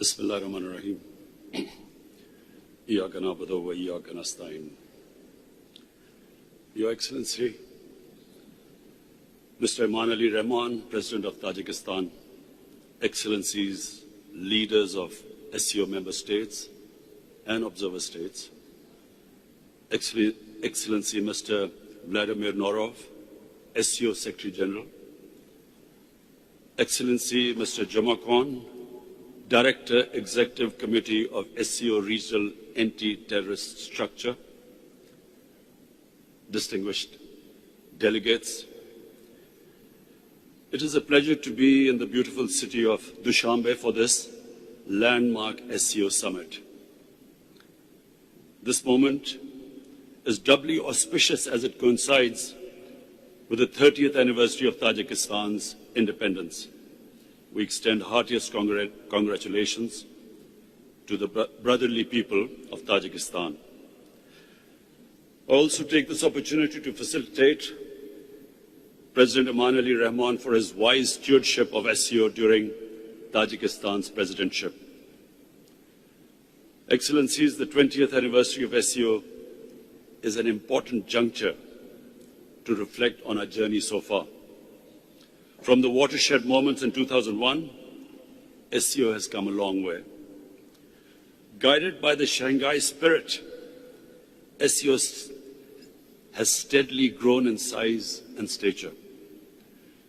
Bismillahirrahmanirrahim. Iyyaka na'budu wa iyyaka nasta'in. Your Excellency, Mr. Imran Rahman, President of Tajikistan, Excellencies, leaders of SCO member states and observer states, Excellency Mr. Vladimir Norov, SCO Secretary General, Excellency Mr. Jamakon, Director, Executive Committee of SCO Regional Anti-Terrorist Structure, distinguished delegates, it is a pleasure to be in the beautiful city of Dushanbe for this landmark SCO summit. This moment is doubly auspicious as it coincides with the 30th anniversary of Tajikistan's independence. We extend heartiest congratulations to the brotherly people of Tajikistan. I also take this opportunity to facilitate President Imran Rahman for his wise stewardship of SCO during Tajikistan's presidentship. Excellencies, the 20th anniversary of SCO is an important juncture to reflect on our journey so far. From the watershed moments in 2001, SCO has come a long way. Guided by the Shanghai spirit, SCO has steadily grown in size and stature.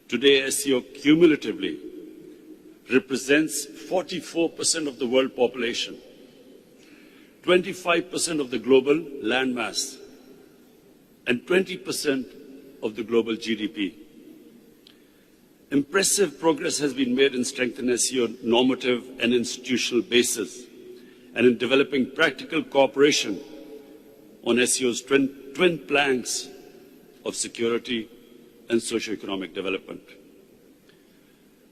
Today, SCO cumulatively represents 44% of the world population, 25% of the global landmass, and 20% of the global GDP. Impressive progress has been made in strengthening SCO normative and institutional basis and in developing practical cooperation on SCO's twin planks of security and socio-economic development.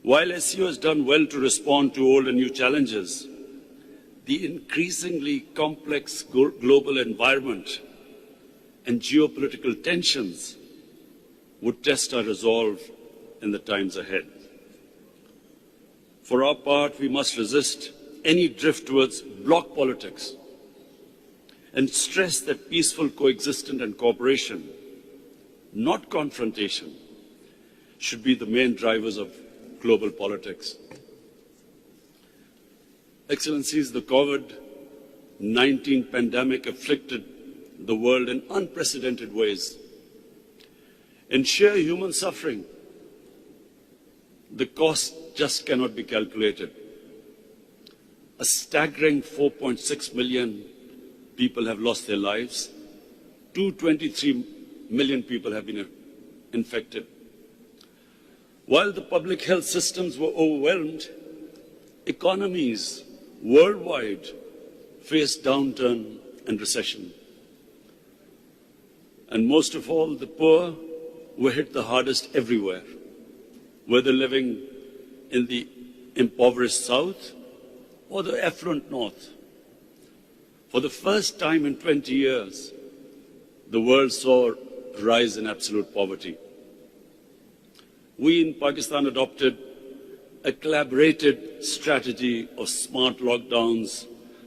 While SCO has done well to respond to old and new challenges, the increasingly complex global environment and geopolitical tensions would test our resolve in the times ahead. For our part, we must resist any drift towards bloc politics and stress that peaceful coexistence and cooperation, not confrontation, should be the main drivers of global politics. Excellencies, the COVID-19 pandemic afflicted the world in unprecedented ways. In sheer human suffering, the cost just cannot be calculated. A staggering 4.6 million people have lost their lives. 223 million people have been infected. While the public health systems were overwhelmed, economies worldwide faced downturn and recession. And most of all, the poor were hit the hardest everywhere, whether living in the impoverished south or the affluent north. For the first time in 20 years, the world saw a rise in absolute poverty. We in Pakistan adopted a collaborated strategy of smart lockdowns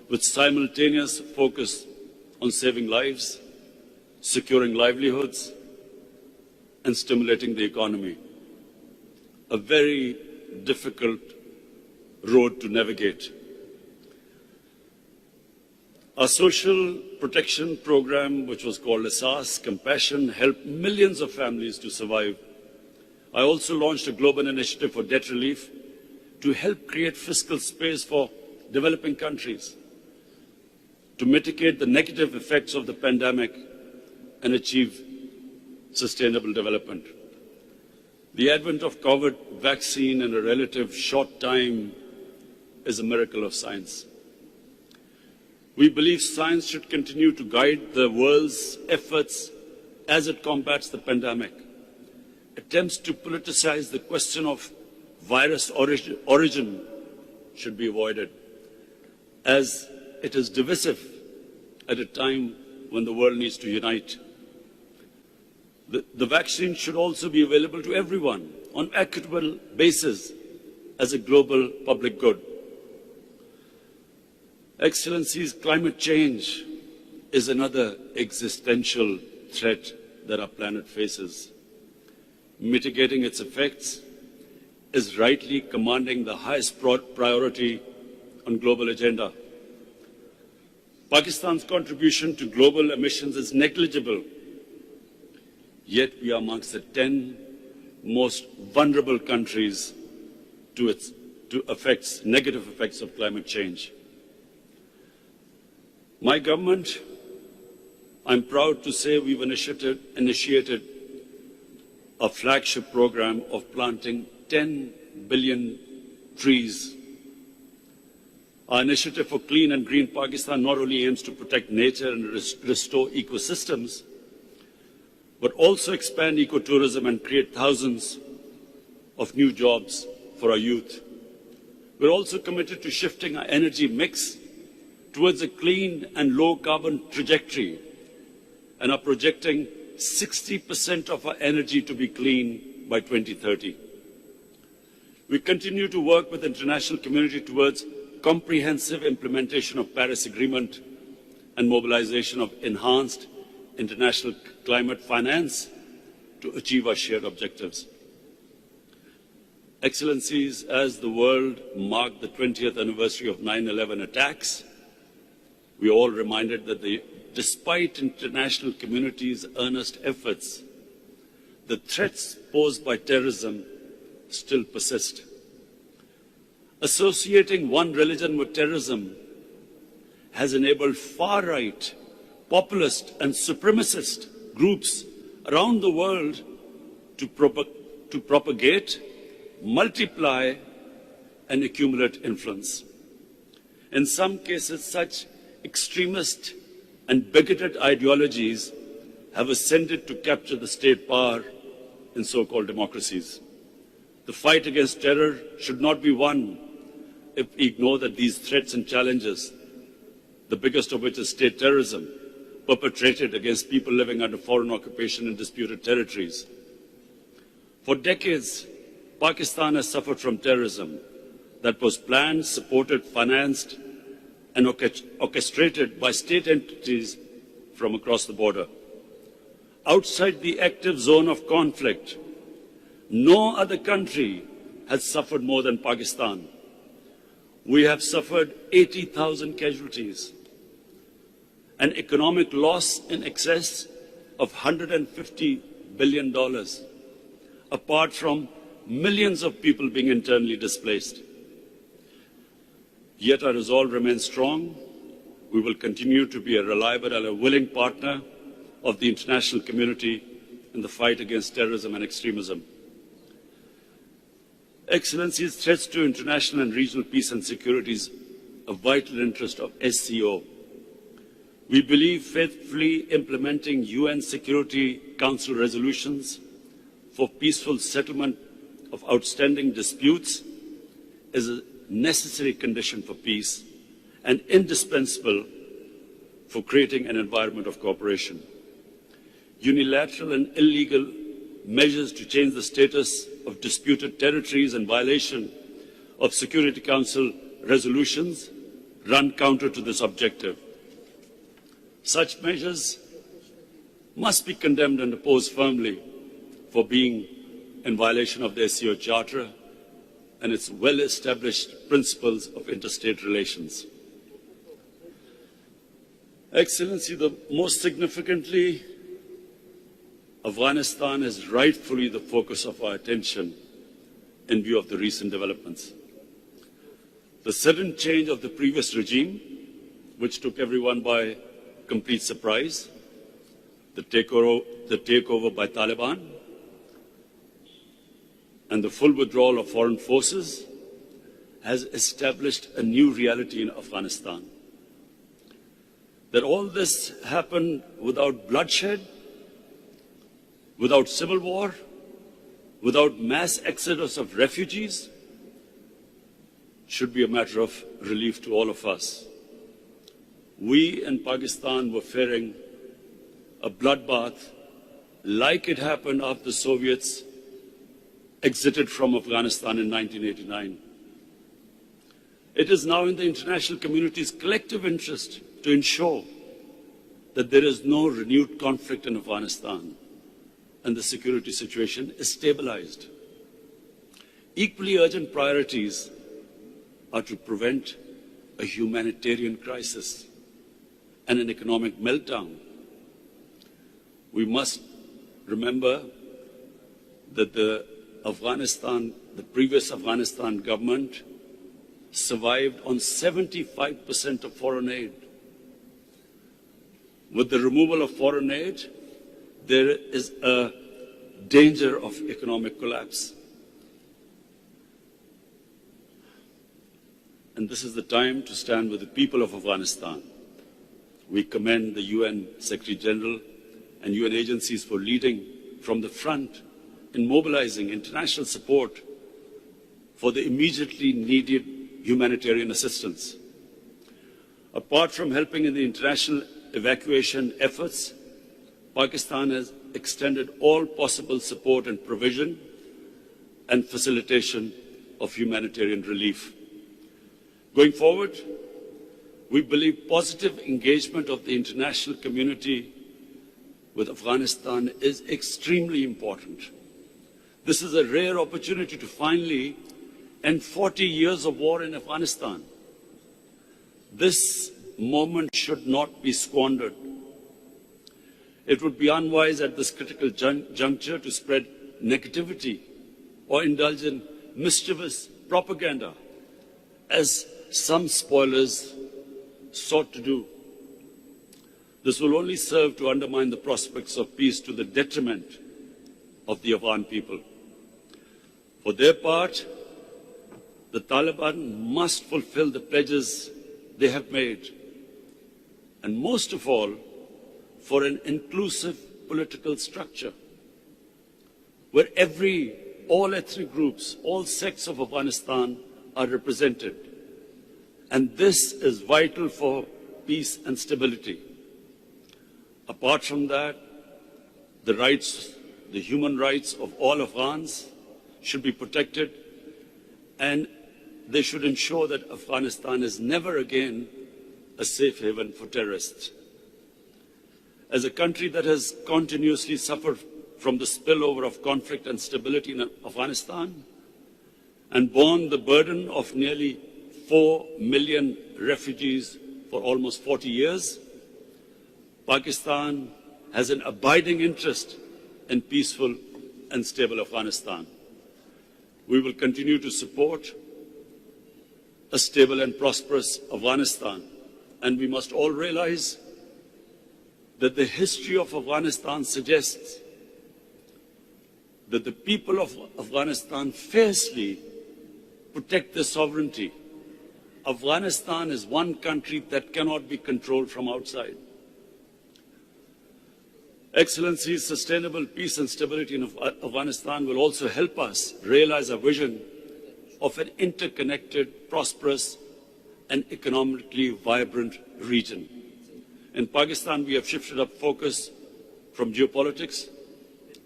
with simultaneous focus on saving lives, securing livelihoods, and stimulating the economy. A very difficult road to navigate. Our social protection program, which was called SCOC, Compassion, helped millions of families to survive. I also launched a global initiative for debt relief to help create fiscal space for developing countries, to mitigate the negative effects of the pandemic and achieve sustainable development. The advent of COVID vaccine in a relative short time is a miracle of science. We believe science should continue to guide the world's efforts as it combats the pandemic. Attempts to politicize the question of virus origin should be avoided, as it is divisive at a time when the world needs to unite. The vaccine should also be available to everyone on an equitable basis as a global public good. Excellencies, climate change is another existential threat that our planet faces. Mitigating its effects is rightly commanding the highest priority on global agenda. Pakistan's contribution to global emissions is negligible, yet we are amongst the 10 most vulnerable countries to negative effects of climate change. My government, I'm proud to say we've initiated a flagship program of planting 10 billion trees. Our initiative for Clean and Green Pakistan not only aims to protect nature and restore ecosystems, but also expand ecotourism and create thousands of new jobs for our youth. We're also committed to shifting our energy mix towards a clean and low-carbon trajectory, and are projecting 60% of our energy to be clean by 2030. We continue to work with the international community towards comprehensive implementation of Paris Agreement and mobilization of enhanced international climate finance to achieve our shared objectives. Excellencies, as the world marked the 20th anniversary of 9/11 attacks, we are all reminded that despite international community's earnest efforts, the threats posed by terrorism still persist. Associating one religion with terrorism has enabled far-right, populist and supremacist groups around the world to propagate, multiply and accumulate influence. In some cases, such extremist and bigoted ideologies have ascended to capture the state power in so-called democracies. The fight against terror should not be won if we ignore that these threats and challenges, the biggest of which is state terrorism, perpetrated against people living under foreign occupation in disputed territories. For decades, Pakistan has suffered from terrorism that was planned, supported, financed, and orchestrated by state entities from across the border. Outside the active zone of conflict, no other country has suffered more than Pakistan. We have suffered 80,000 casualties, an economic loss in excess of $150 billion, apart from millions of people being internally displaced. Yet our resolve remains strong. We will continue to be a reliable and a willing partner of the international community in the fight against terrorism and extremism. Excellencies, threats to international and regional peace and security is a vital interest of SCO. We believe faithfully implementing UN Security Council resolutions for peaceful settlement of outstanding disputes is a necessary condition for peace and indispensable for creating an environment of cooperation. Unilateral and illegal measures to change the status of disputed territories in violation of Security Council resolutions run counter to this objective. Such measures must be condemned and opposed firmly for being in violation of the SCO Charter and its well-established principles of interstate relations. Excellency, most significantly, Afghanistan is rightfully the focus of our attention in view of the recent developments. The sudden change of the previous regime, which took everyone by complete surprise, the takeover by Taliban, and the full withdrawal of foreign forces has established a new reality in Afghanistan. That all this happened without bloodshed, without civil war, without mass exodus of refugees, should be a matter of relief to all of us. We in Pakistan were fearing a bloodbath like it happened after the Soviets exited from Afghanistan in 1989. It is now in the international community's collective interest to ensure that there is no renewed conflict in Afghanistan and the security situation is stabilized. Equally urgent priorities are to prevent a humanitarian crisis and an economic meltdown. We must remember that the previous Afghanistan government survived on 75% of foreign aid. With the removal of foreign aid, there is a danger of economic collapse. And this is the time to stand with the people of Afghanistan. We commend the UN Secretary General and UN agencies for leading from the front in mobilizing international support for the immediately needed humanitarian assistance. Apart from helping in the international evacuation efforts, Pakistan has extended all possible support and provision and facilitation of humanitarian relief. Going forward, we believe positive engagement of the international community with Afghanistan is extremely important. This is a rare opportunity to finally end 40 years of war in Afghanistan. This moment should not be squandered. It would be unwise at this critical juncture to spread negativity or indulge in mischievous propaganda, as some spoilers sought to do. This will only serve to undermine the prospects of peace to the detriment of the Afghan people. For their part, the Taliban must fulfill the pledges they have made, and most of all, for an inclusive political structure where all ethnic groups, all sects of Afghanistan are represented. And this is vital for peace and stability. Apart from that, the human rights of all Afghans should be protected, and they should ensure that Afghanistan is never again a safe haven for terrorists. As a country that has continuously suffered from the spillover of conflict and stability in Afghanistan and borne the burden of nearly 4 million refugees for almost 40 years, Pakistan has an abiding interest in peaceful and stable Afghanistan. We will continue to support a stable and prosperous Afghanistan, and we must all realize that the history of Afghanistan suggests that the people of Afghanistan fiercely protect their sovereignty. Afghanistan is one country that cannot be controlled from outside. Excellencies, sustainable peace and stability in Afghanistan will also help us realize our vision of an interconnected, prosperous, and economically vibrant region. In Pakistan, we have shifted our focus from geopolitics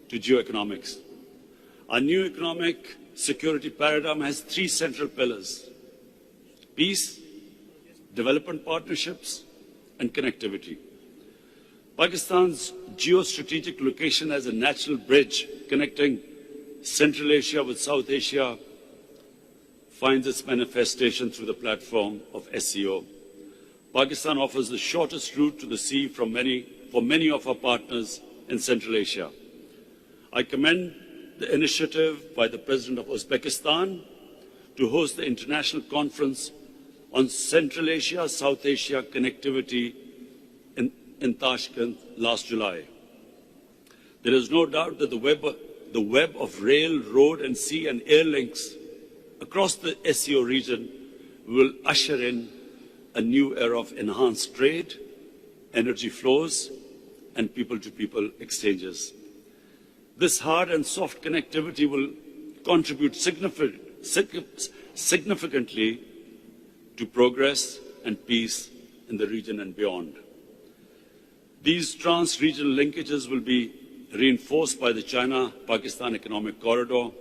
to geoeconomics. Our new economic security paradigm has 3 central pillars: peace, development partnerships, and connectivity. Pakistan's geostrategic location as a natural bridge connecting Central Asia with South Asia finds its manifestation through the platform of SCO. Pakistan offers the shortest route to the sea for many of our partners in Central Asia. I commend the initiative by the President of Uzbekistan to host the International Conference on Central Asia, South Asia connectivity in Tashkent last July. There is no doubt that the web of rail, road, and sea and air links across the SCO region will usher in a new era of enhanced trade, energy flows, and people-to-people exchanges. This hard and soft connectivity will contribute significantly to progress and peace in the region and beyond. These trans-regional linkages will be reinforced by the China-Pakistan Economic Corridor,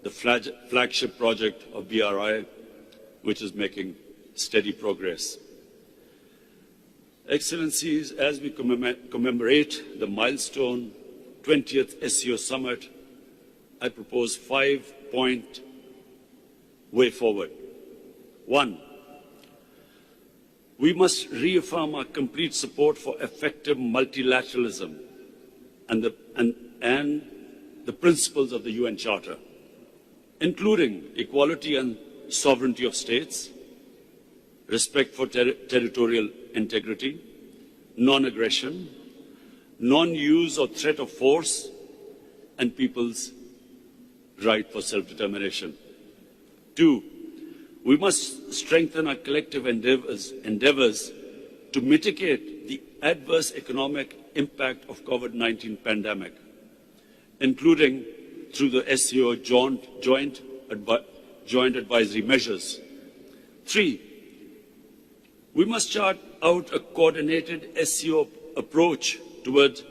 the flagship project of BRI, which is making steady progress. Excellencies, as we commemorate the milestone 20th SCO Summit, I propose 5-point way forward. 1. We must reaffirm our complete support for effective multilateralism and the principles of the UN Charter, including equality and sovereignty of states, respect for territorial integrity, non-aggression, non-use or threat of force, and people's right for self-determination. 2. We must strengthen our collective endeavors to mitigate the adverse economic impact of COVID-19 pandemic, including through the SCO joint advisory measures. 3. We must chart out a coordinated SCO approach towards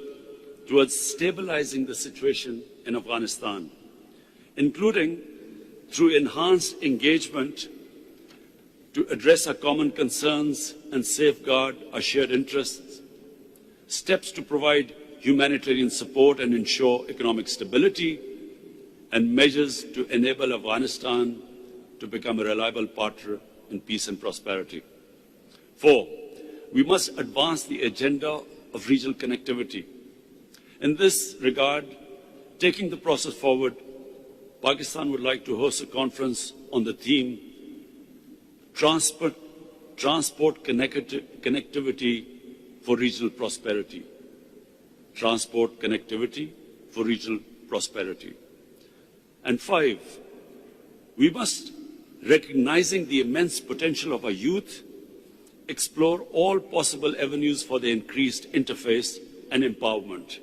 stabilizing the situation in Afghanistan, including through enhanced engagement to address our common concerns and safeguard our shared interests, steps to provide humanitarian support and ensure economic stability, and measures to enable Afghanistan to become a reliable partner in peace and prosperity. 4. We must advance the agenda of regional connectivity. In this regard, taking the process forward, Pakistan would like to host a conference on the theme Transport Connectivity for Regional Prosperity. Transport Connectivity for Regional Prosperity. And 5, we must, recognizing the immense potential of our youth, explore all possible avenues for their increased interface and empowerment.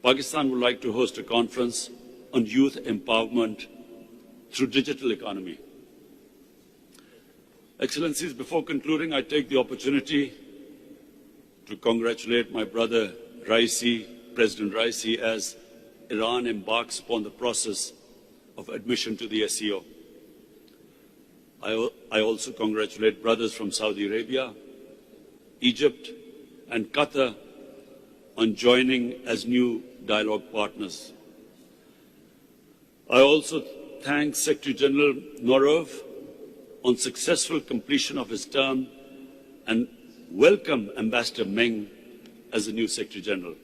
Pakistan would like to host a conference on youth empowerment through digital economy. Excellencies, before concluding, I take the opportunity to congratulate my brother Raisi, President Raisi, as Iran embarks upon the process of admission to the SCO. I also congratulate brothers from Saudi Arabia, Egypt, and Qatar on joining as new dialogue partners. I also thank Secretary General Norov on successful completion of his term and welcome Ambassador Meng as the new Secretary General.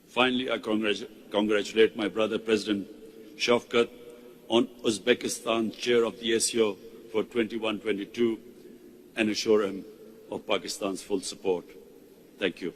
Finally, I congratulate my brother President Shavkat on Uzbekistan's chair of the SCO for 21-22 and assure him of Pakistan's full support. Thank you.